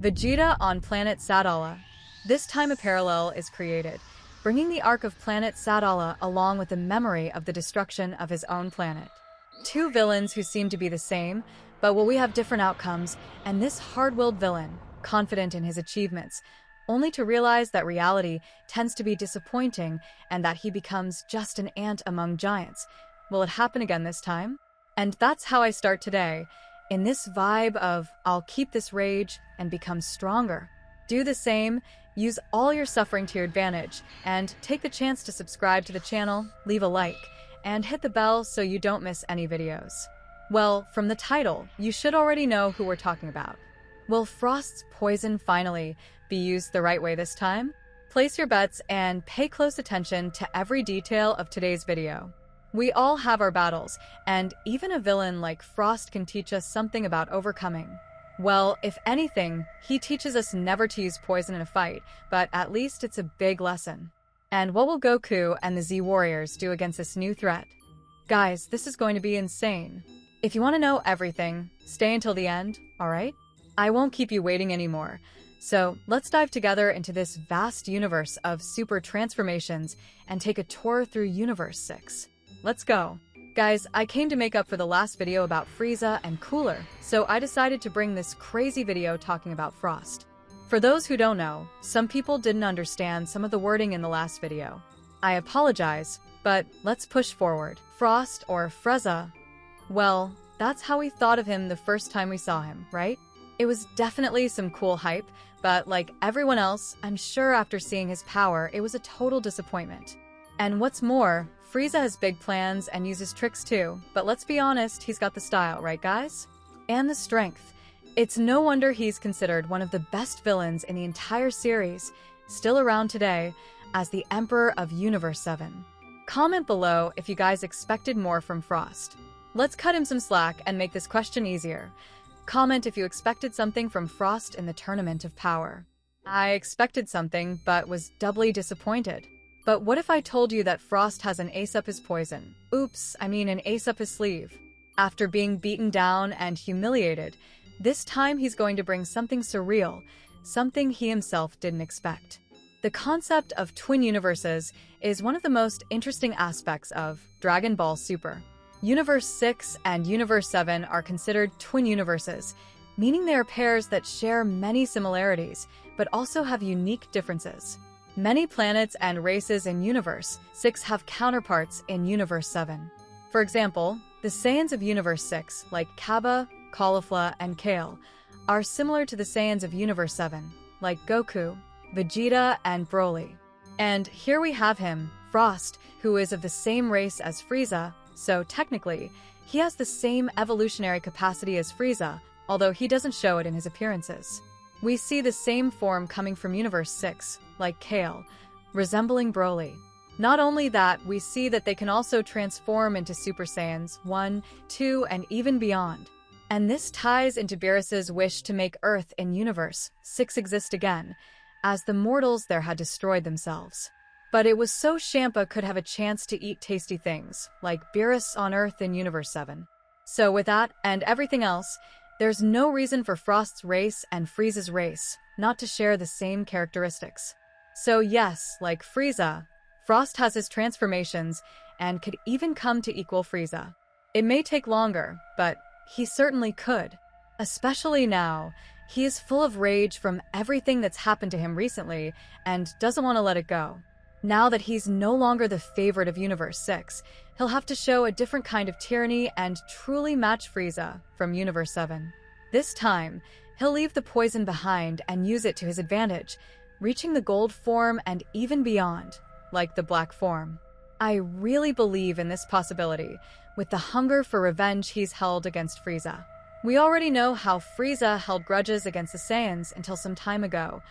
Vegeta on Planet Sadala. This time a parallel is created, bringing the arc of Planet Sadala along with the memory of the destruction of his own planet. Two villains who seem to be the same, but will we have different outcomes, and this hard-willed villain, confident in his achievements, only to realize that reality tends to be disappointing and that he becomes just an ant among giants. Will it happen again this time? And that's how I start today, in this vibe of I'll keep this rage and become stronger. Do the same, use all your suffering to your advantage, and take the chance to subscribe to the channel, leave a like, and hit the bell so you don't miss any videos. Well, from the title, you should already know who we're talking about. Will Frost's poison finally be used the right way this time? Place your bets and pay close attention to every detail of today's video. We all have our battles, and even a villain like Frost can teach us something about overcoming. Well, if anything, he teaches us never to use poison in a fight, but at least it's a big lesson. And what will Goku and the Z Warriors do against this new threat? Guys, this is going to be insane. If you want to know everything, stay until the end, alright? I won't keep you waiting anymore. So let's dive together into this vast universe of super transformations and take a tour through Universe 6. Let's go. Guys, I came to make up for the last video about Frieza and Cooler, so I decided to bring this crazy video talking about Frost. For those who don't know, some people didn't understand some of the wording in the last video. I apologize, but let's push forward. Frost, or Frieza, well, that's how we thought of him the first time we saw him, right? It was definitely some cool hype, but like everyone else, I'm sure after seeing his power, it was a total disappointment. And what's more, Frieza has big plans and uses tricks too, but let's be honest, he's got the style, right guys? And the strength. It's no wonder he's considered one of the best villains in the entire series, still around today, as the Emperor of Universe 7. Comment below if you guys expected more from Frost. Let's cut him some slack and make this question easier. Comment if you expected something from Frost in the Tournament of Power. I expected something, but was doubly disappointed. But what if I told you that Frost has an ace up his poison? Oops, I mean an ace up his sleeve. After being beaten down and humiliated, this time he's going to bring something surreal, something he himself didn't expect. The concept of twin universes is one of the most interesting aspects of Dragon Ball Super. Universe 6 and Universe 7 are considered twin universes, meaning they are pairs that share many similarities, but also have unique differences. Many planets and races in Universe 6 have counterparts in Universe 7. For example, the Saiyans of Universe 6, like Kaba, Caulifla, and Kale, are similar to the Saiyans of Universe 7, like Goku, Vegeta, and Broly. And here we have him, Frost, who is of the same race as Frieza, so technically, he has the same evolutionary capacity as Frieza, although he doesn't show it in his appearances. We see the same form coming from Universe 6, like Kale, resembling Broly. Not only that, we see that they can also transform into Super Saiyans 1, 2, and even beyond. And this ties into Beerus's wish to make Earth in Universe 6 exist again, as the mortals there had destroyed themselves. But it was so Champa could have a chance to eat tasty things, like Beerus on Earth in Universe 7. So with that, and everything else, there's no reason for Frost's race and Frieza's race not to share the same characteristics. So yes, like Frieza, Frost has his transformations and could even come to equal Frieza. It may take longer, but he certainly could. Especially now, he is full of rage from everything that's happened to him recently and doesn't want to let it go. Now that he's no longer the favorite of Universe 6, he'll have to show a different kind of tyranny and truly match Frieza from Universe 7. This time, he'll leave the poison behind and use it to his advantage, reaching the gold form and even beyond, like the black form. I really believe in this possibility, with the hunger for revenge he's held against Frieza. We already know how Frieza held grudges against the Saiyans until some time ago,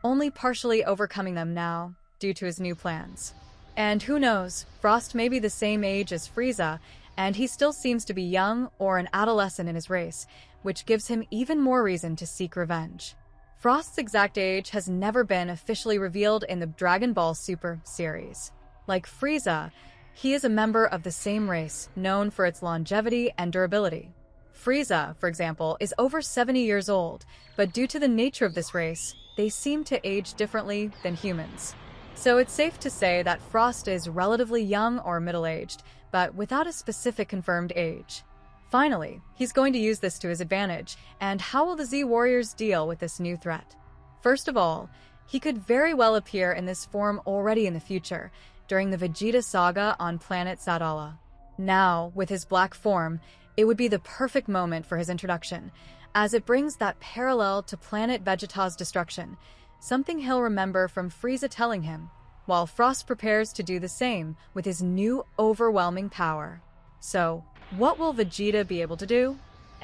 only partially overcoming them now, due to his new plans. And who knows, Frost may be the same age as Frieza, and he still seems to be young or an adolescent in his race, which gives him even more reason to seek revenge. Frost's exact age has never been officially revealed in the Dragon Ball Super series. Like Frieza, he is a member of the same race, known for its longevity and durability. Frieza, for example, is over 70 years old, but due to the nature of this race, they seem to age differently than humans. So it's safe to say that Frost is relatively young or middle-aged, but without a specific confirmed age. Finally, he's going to use this to his advantage, and how will the Z Warriors deal with this new threat? First of all, he could very well appear in this form already in the future, during the Vegeta saga on Planet Sadala. Now, with his black form, it would be the perfect moment for his introduction, as it brings that parallel to Planet Vegeta's destruction, something he'll remember from Frieza telling him, while Frost prepares to do the same with his new overwhelming power. So, what will Vegeta be able to do?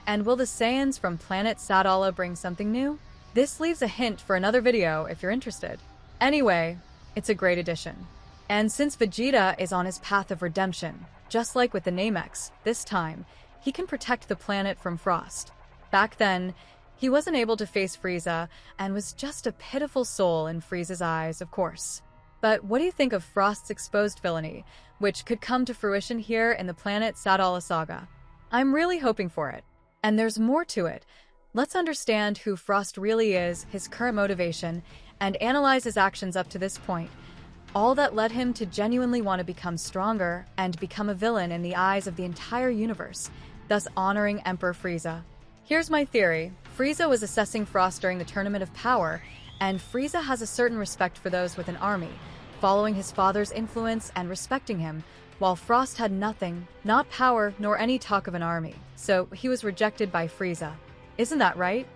And will the Saiyans from Planet Sadala bring something new? This leaves a hint for another video if you're interested. Anyway, it's a great addition. And since Vegeta is on his path of redemption, just like with the Namex, this time, he can protect the planet from Frost. Back then, he wasn't able to face Frieza and was just a pitiful soul in Frieza's eyes, of course. But what do you think of Frost's exposed villainy, which could come to fruition here in the Planet Sadala saga? I'm really hoping for it. And there's more to it. Let's understand who Frost really is, his current motivation, and analyze his actions up to this point. All that led him to genuinely want to become stronger and become a villain in the eyes of the entire universe, thus honoring Emperor Frieza. Here's my theory. Frieza was assessing Frost during the Tournament of Power, and Frieza has a certain respect for those with an army, following his father's influence and respecting him, while Frost had nothing, not power nor any talk of an army, so he was rejected by Frieza. Isn't that right?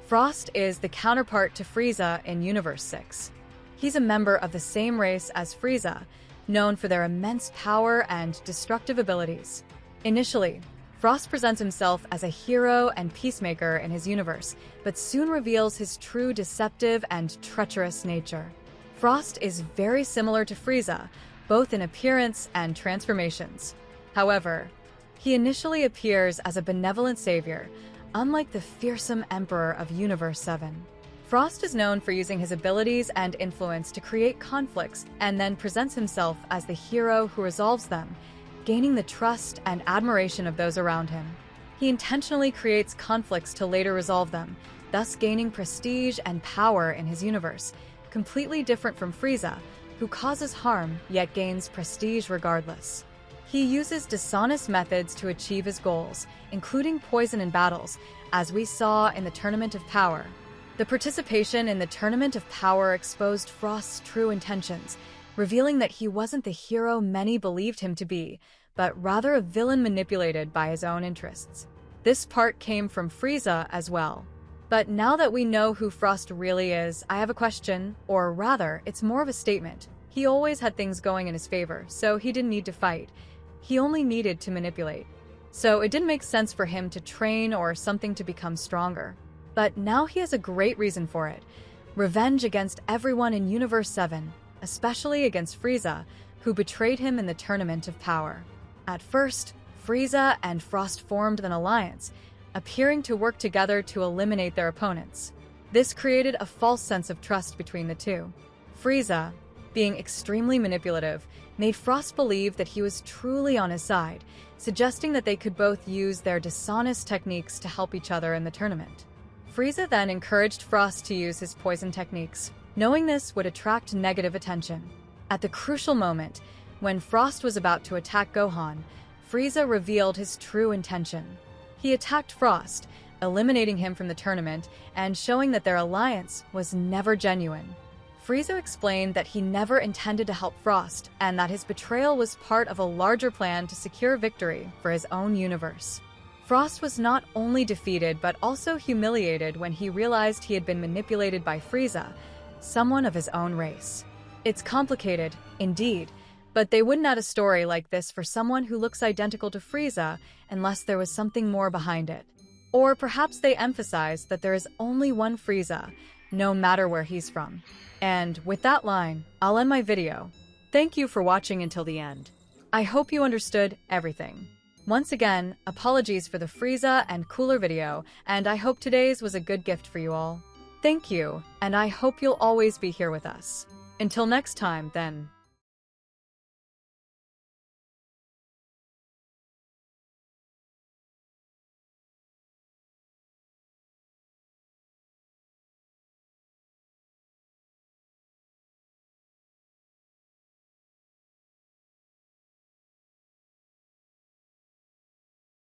Frost is the counterpart to Frieza in Universe 6. He's a member of the same race as Frieza, known for their immense power and destructive abilities. Initially, Frost presents himself as a hero and peacemaker in his universe, but soon reveals his true deceptive and treacherous nature. Frost is very similar to Frieza, both in appearance and transformations. However, he initially appears as a benevolent savior, unlike the fearsome Emperor of Universe 7. Frost is known for using his abilities and influence to create conflicts and then presents himself as the hero who resolves them, gaining the trust and admiration of those around him. He intentionally creates conflicts to later resolve them, thus gaining prestige and power in his universe, completely different from Frieza, who causes harm yet gains prestige regardless. He uses dishonest methods to achieve his goals, including poison in battles, as we saw in the Tournament of Power. The participation in the Tournament of Power exposed Frost's true intentions, revealing that he wasn't the hero many believed him to be, but rather a villain manipulated by his own interests. This part came from Frieza as well. But now that we know who Frost really is, I have a question, or rather, it's more of a statement. He always had things going in his favor, so he didn't need to fight. He only needed to manipulate. So it didn't make sense for him to train or something to become stronger. But now he has a great reason for it. Revenge against everyone in Universe 7, especially against Frieza, who betrayed him in the Tournament of Power. At first, Frieza and Frost formed an alliance, appearing to work together to eliminate their opponents. This created a false sense of trust between the two. Frieza, being extremely manipulative, made Frost believe that he was truly on his side, suggesting that they could both use their dishonest techniques to help each other in the tournament. Frieza then encouraged Frost to use his poison techniques, knowing this would attract negative attention. At the crucial moment, when Frost was about to attack Gohan, Frieza revealed his true intention. He attacked Frost, eliminating him from the tournament and showing that their alliance was never genuine. Frieza explained that he never intended to help Frost and that his betrayal was part of a larger plan to secure victory for his own universe. Frost was not only defeated but also humiliated when he realized he had been manipulated by Frieza, someone of his own race. It's complicated, indeed, but they wouldn't add a story like this for someone who looks identical to Frieza unless there was something more behind it. Or perhaps they emphasize that there is only one Frieza, no matter where he's from. And with that line, I'll end my video. Thank you for watching until the end. I hope you understood everything. Once again, apologies for the Frieza and Cooler video, and I hope today's was a good gift for you all. Thank you, and I hope you'll always be here with us. Until next time, then.